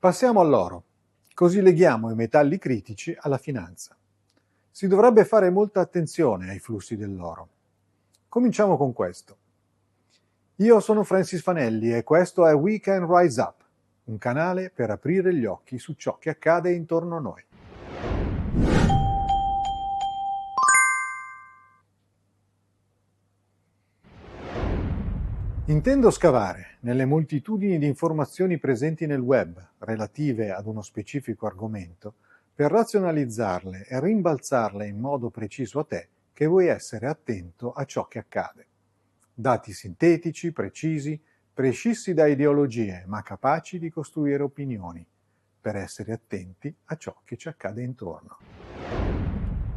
Passiamo all'oro, così leghiamo i metalli critici alla finanza. Si dovrebbe fare molta attenzione ai flussi dell'oro. Cominciamo con questo. Io sono Francis Fanelli e questo è We Can Rise Up, un canale per aprire gli occhi su ciò che accade intorno a noi. Intendo scavare nelle moltitudini di informazioni presenti nel web relative ad uno specifico argomento per razionalizzarle e rimbalzarle in modo preciso a te che vuoi essere attento a ciò che accade. Dati sintetici, precisi, prescissi da ideologie, ma capaci di costruire opinioni, per essere attenti a ciò che ci accade intorno.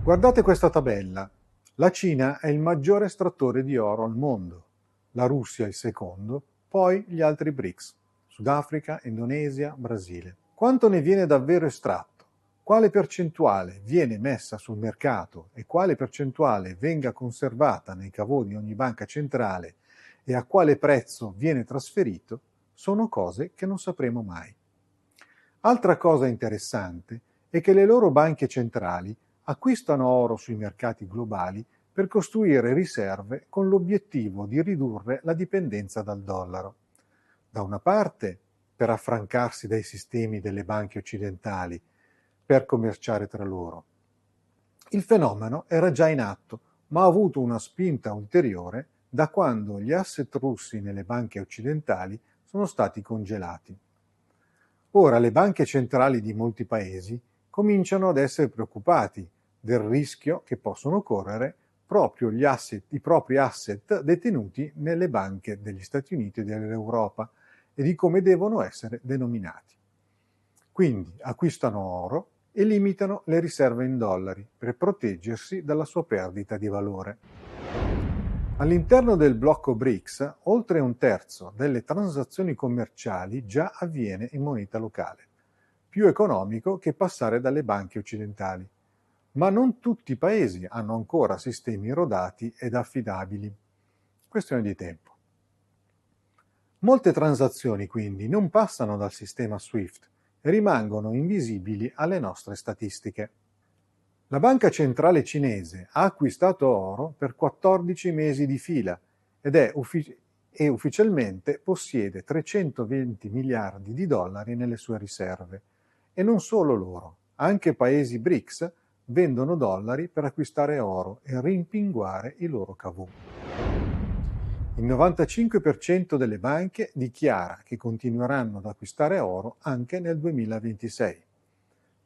Guardate questa tabella. La Cina è il maggiore estrattore di oro al mondo. La Russia il secondo, poi gli altri BRICS, Sudafrica, Indonesia, Brasile. Quanto ne viene davvero estratto? Quale percentuale viene messa sul mercato e quale percentuale venga conservata nei caveau di ogni banca centrale e a quale prezzo viene trasferito sono cose che non sapremo mai. Altra cosa interessante è che le loro banche centrali acquistano oro sui mercati globali per costruire riserve con l'obiettivo di ridurre la dipendenza dal dollaro. Da una parte, per affrancarsi dai sistemi delle banche occidentali, per commerciare tra loro. Il fenomeno era già in atto, ma ha avuto una spinta ulteriore da quando gli asset russi nelle banche occidentali sono stati congelati. Ora le banche centrali di molti paesi cominciano ad essere preoccupati del rischio che possono correre proprio i propri asset detenuti nelle banche degli Stati Uniti e dell'Europa e di come devono essere denominati. Quindi acquistano oro e limitano le riserve in dollari per proteggersi dalla sua perdita di valore. All'interno del blocco BRICS, oltre un terzo delle transazioni commerciali già avviene in moneta locale, più economico che passare dalle banche occidentali. Ma non tutti i paesi hanno ancora sistemi rodati ed affidabili. Questione di tempo. Molte transazioni quindi non passano dal sistema SWIFT e rimangono invisibili alle nostre statistiche. La banca centrale cinese ha acquistato oro per 14 mesi di fila e ufficialmente possiede 320 miliardi di dollari nelle sue riserve. E non solo loro, anche paesi BRICS vendono dollari per acquistare oro e rimpinguare i loro caveau. Il 95% delle banche dichiara che continueranno ad acquistare oro anche nel 2026.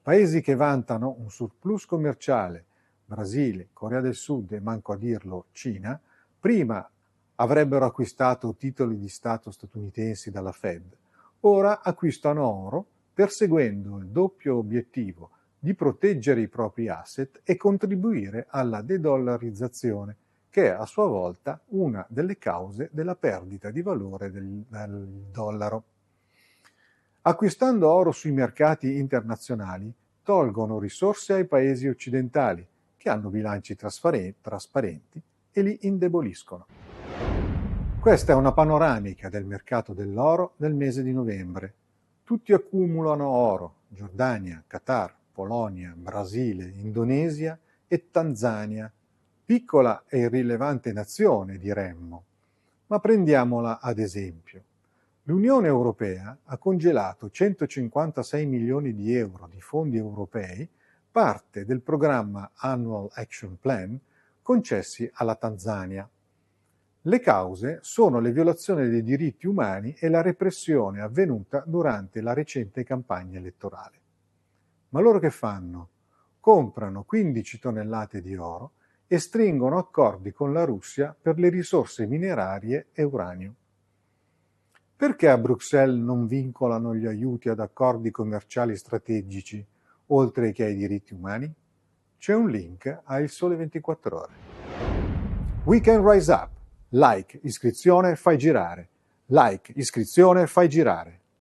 Paesi che vantano un surplus commerciale, Brasile, Corea del Sud e manco a dirlo Cina, prima avrebbero acquistato titoli di Stato statunitensi dalla Fed, ora acquistano oro perseguendo il doppio obiettivo di proteggere i propri asset e contribuire alla de-dollarizzazione, che è a sua volta una delle cause della perdita di valore del dollaro. Acquistando oro sui mercati internazionali, tolgono risorse ai paesi occidentali, che hanno bilanci trasparenti, e li indeboliscono. Questa è una panoramica del mercato dell'oro nel mese di novembre. Tutti accumulano oro: Giordania, Qatar, Polonia, Brasile, Indonesia e Tanzania. Piccola e irrilevante nazione, diremmo, ma prendiamola ad esempio. L'Unione Europea ha congelato 156 milioni di euro di fondi europei, parte del programma Annual Action Plan, concessi alla Tanzania. Le cause sono le violazioni dei diritti umani e la repressione avvenuta durante la recente campagna elettorale. Ma loro che fanno? Comprano 15 tonnellate di oro e stringono accordi con la Russia per le risorse minerarie e uranio. Perché a Bruxelles non vincolano gli aiuti ad accordi commerciali strategici, oltre che ai diritti umani? C'è un link a Il Sole 24 Ore. We Can Rise Up. Like, iscrizione, fai girare. Like, iscrizione, fai girare.